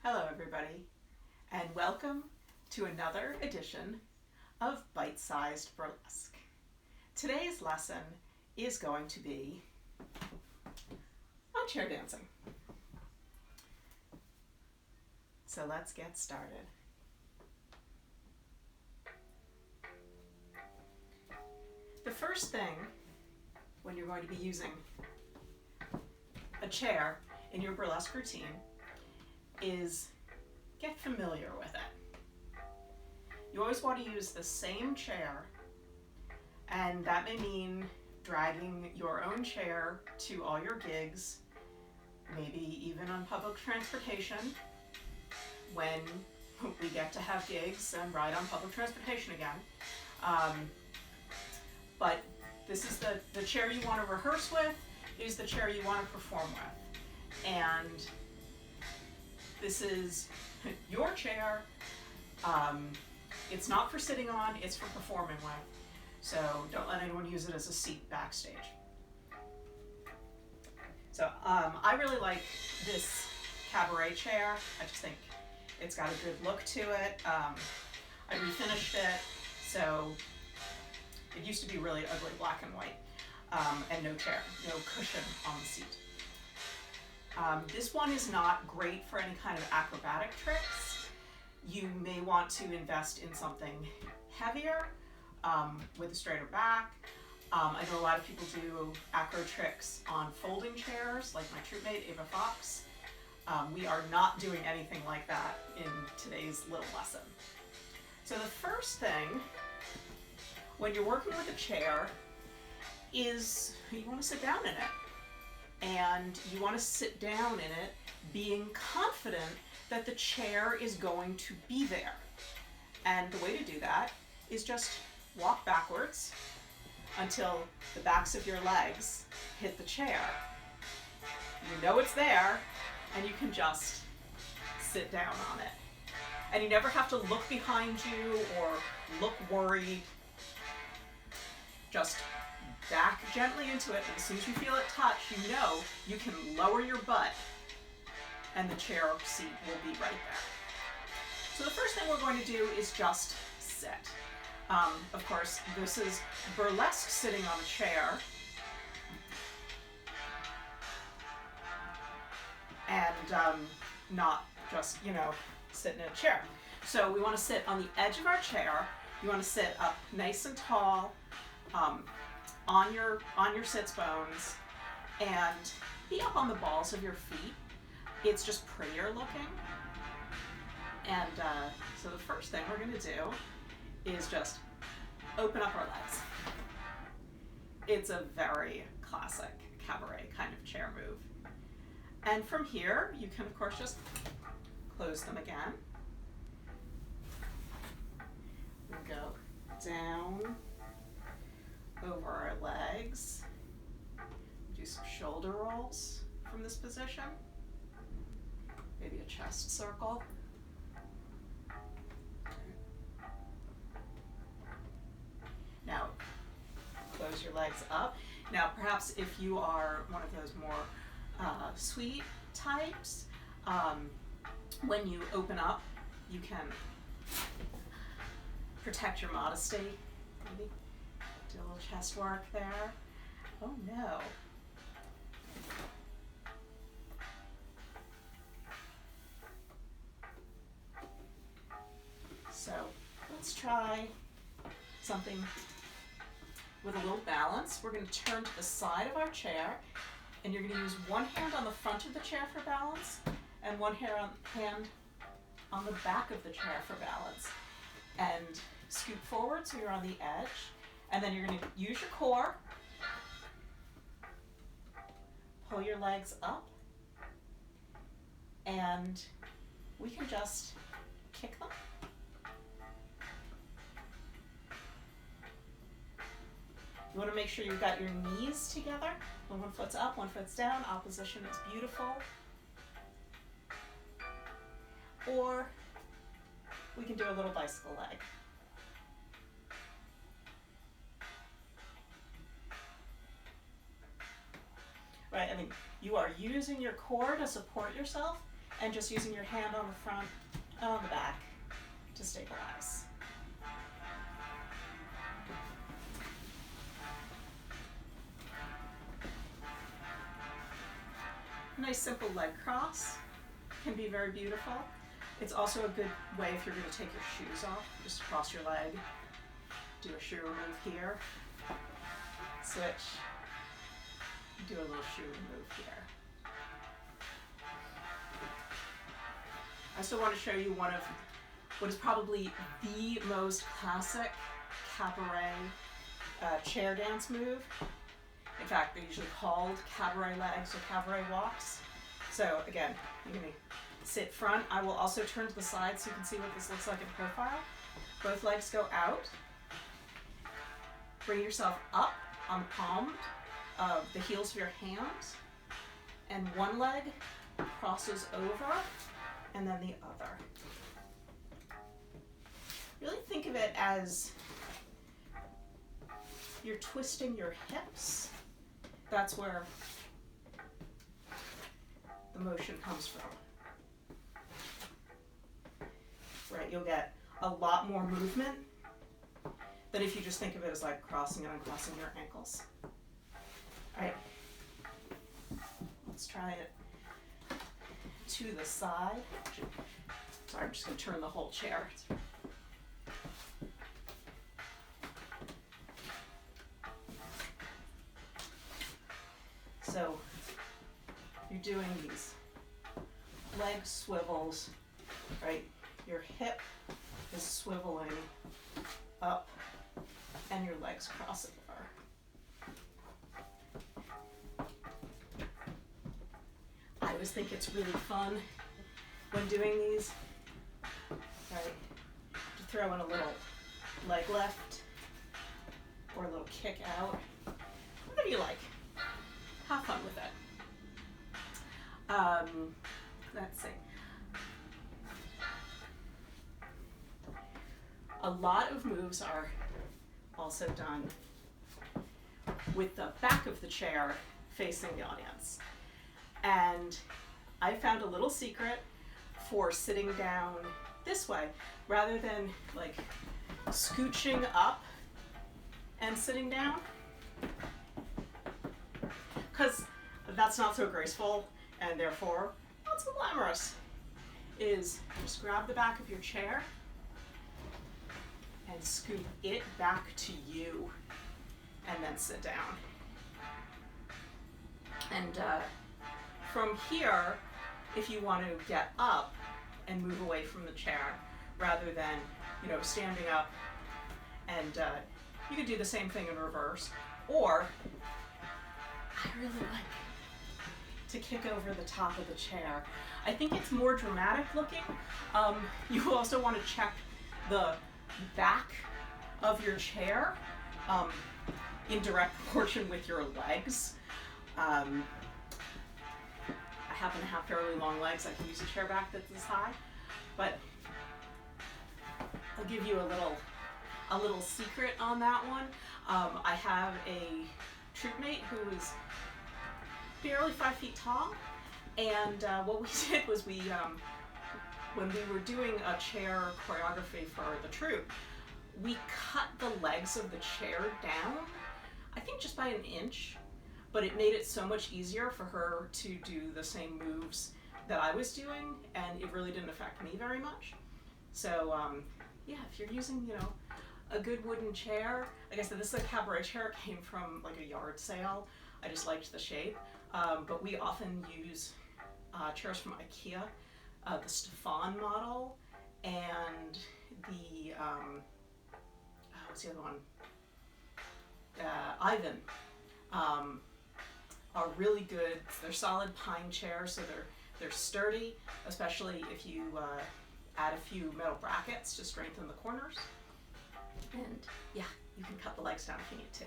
Hello everybody, and welcome to another edition of Bite-Sized Burlesque. Today's lesson is going to be on chair dancing. So let's get started. The first thing when you're going to be using a chair in your burlesque routine is get familiar with it. You always want to use the same chair, and that may mean dragging your own chair to all your gigs, maybe even on public transportation when we get to have gigs and ride on public transportation again. But this is the chair you want to rehearse with, is the chair you want to perform with. And this is your chair. It's not for sitting on, it's for performing with. So don't let anyone use it as a seat backstage. So I really like this cabaret chair. I just think it's got a good look to it. I refinished it, so it used to be really ugly black and white, and no chair, no cushion on the seat. This one is not great for any kind of acrobatic tricks. You may want to invest in something heavier with a straighter back. I know a lot of people do acro tricks on folding chairs, like my troupe mate, Ava Fox. We are not doing anything like that in today's little lesson. So the first thing when you're working with a chair is you want to sit down in it. And you want to sit down in it being confident that the chair is going to be there. And the way to do that is just walk backwards until the backs of your legs hit the chair. You know it's there, and you can just sit down on it. And you never have to look behind you or look worried. Just back gently into it, and as soon as you feel it touch, you know you can lower your butt and the chair seat will be right there. So the first thing we're going to do is just sit. Of course, this is burlesque sitting on a chair. And not just, sitting in a chair. So we want to sit on the edge of our chair. You want to sit up nice and tall, on your sits bones, and be up on the balls of your feet. It's just prettier looking. And so the first thing we're going to do is just open up our legs. It's a very classic cabaret kind of chair move. And from here, you can of course just close them again. We go down over our legs. Do some shoulder rolls from this position. Maybe a chest circle. Now, close your legs up. Now, perhaps if you are one of those more sweet types, when you open up, you can protect your modesty, maybe. Do a little chest work there. Oh no. So let's try something with a little balance. We're going to turn to the side of our chair, and you're going to use one hand on the front of the chair for balance, and one hand on the back of the chair for balance. And scoot forward so you're on the edge. And then you're going to use your core, pull your legs up, and we can just kick them. You want to make sure you've got your knees together. When one foot's up, one foot's down. Opposition is beautiful. Or we can do a little bicycle leg. Right, I mean, you are using your core to support yourself, and just using your hand on the front and on the back to stabilize. A nice simple leg cross can be very beautiful. It's also a good way if you're going to take your shoes off, just cross your leg, do a shoe remove here, switch, do a little shoe remove here. I still want to show you one of what is probably the most classic cabaret chair dance move. In fact, they're usually called cabaret legs or cabaret walks. So again, you're going to sit front. I will also turn to the side so you can see what this looks like in profile. Both legs go out. Bring yourself up on the palm of the heels of your hands. And one leg crosses over, and then the other. Really think of it as you're twisting your hips. That's where the motion comes from. Right, you'll get a lot more movement than if you just think of it as like crossing and uncrossing your ankles. All right, let's try it to the side. Sorry, I'm just going to turn the whole chair. So you're doing these leg swivels, right? Your hip is swiveling up and your legs cross over. I always think it's really fun when doing these, right, to throw in a little leg lift or a little kick out, whatever you like. Have fun with it. Let's see. A lot of moves are also done with the back of the chair facing the audience. And I found a little secret for sitting down this way rather than like scooching up and sitting down, because that's not so graceful and therefore not so glamorous, is just grab the back of your chair and scoop it back to you and then sit down. And from here, if you want to get up and move away from the chair rather than, standing up, and you could do the same thing in reverse, or I really like to kick over the top of the chair. I think it's more dramatic looking. You also want to check the back of your chair in direct proportion with your legs. I happen to have fairly long legs. I can use a chair back that's this high, but I'll give you a little secret on that one. I have a troopmate who is barely 5 feet tall, and what we did was when we were doing a chair choreography for the troupe, we cut the legs of the chair down, I think just by an inch, but it made it so much easier for her to do the same moves that I was doing, and it really didn't affect me very much. So yeah, if you're using, a good wooden chair, like I said, this is a cabaret chair. It came from like a yard sale. I just liked the shape. But we often use chairs from IKEA, the Stefan model, and the, what's the other one? Ivan, are really good. They're solid pine chairs, so they're sturdy, especially if you add a few metal brackets to strengthen the corners. And yeah, you can cut the legs down if you need to.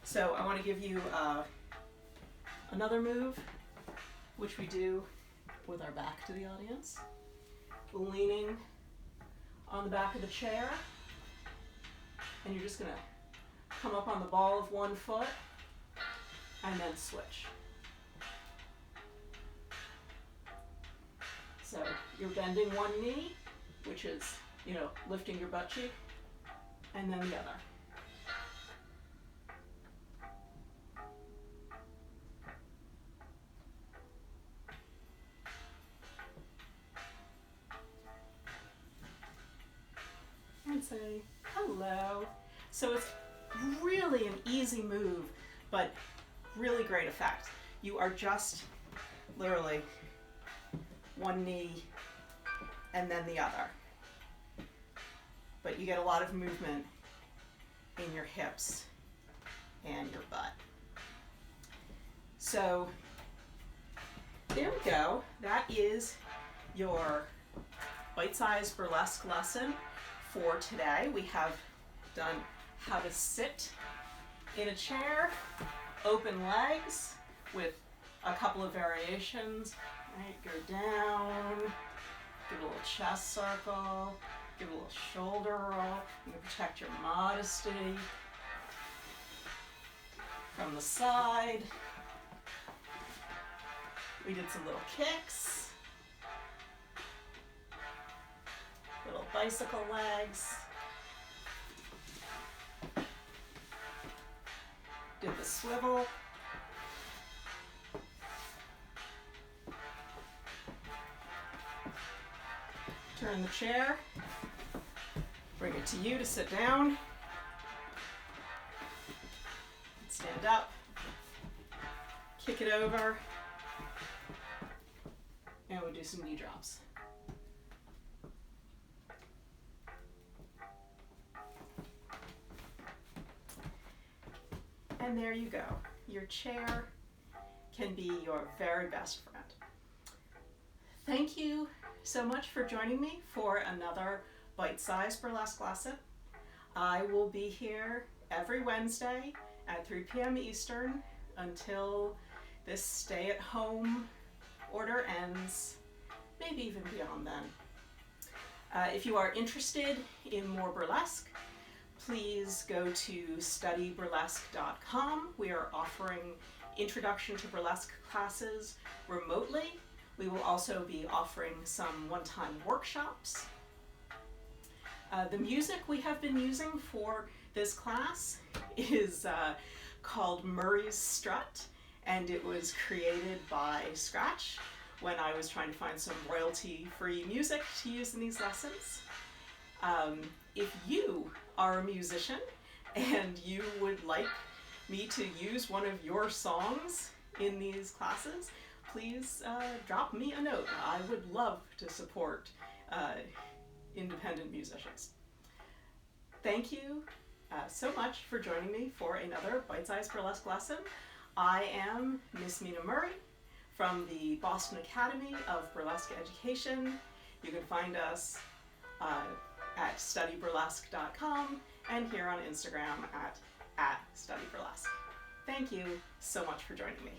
So I want to give you another move, which we do with our back to the audience, leaning on the back of the chair, and you're just going to come up on the ball of one foot and then switch. So you're bending one knee, which is, lifting your butt cheek, and then the other. And say hello. So it's really an easy move, but really great effect. You are just literally one knee and then the other. But you get a lot of movement in your hips and your butt. So there we go. That is your bite-sized burlesque lesson for today. We have done how to sit in a chair, open legs with a couple of variations. Right, go down, give a little chest circle, give a little shoulder roll. You can protect your modesty. From the side. We did some little kicks. Little bicycle legs. Did the swivel. Turn the chair. Bring it to you to sit down. Stand up. Kick it over. And we'll do some knee drops. And there you go. Your chair can be your very best friend. Thank you so much for joining me for another bite-sized burlesque lesson. I will be here every Wednesday at 3 p.m. Eastern until this stay-at-home order ends, maybe even beyond then. If you are interested in more burlesque, please go to studyburlesque.com. We are offering introduction to burlesque classes remotely. We will also be offering some one-time workshops. The music we have been using for this class is called Murray's Strut, and it was created by Scratch when I was trying to find some royalty-free music to use in these lessons. If you are a musician and you would like me to use one of your songs in these classes, please drop me a note. I would love to support independent musicians. Thank you so much for joining me for another bite-sized burlesque lesson. I am Miss Mina Murray from the Boston Academy of Burlesque Education. You can find us at studyburlesque.com and here on Instagram at studyburlesque. Thank you so much for joining me.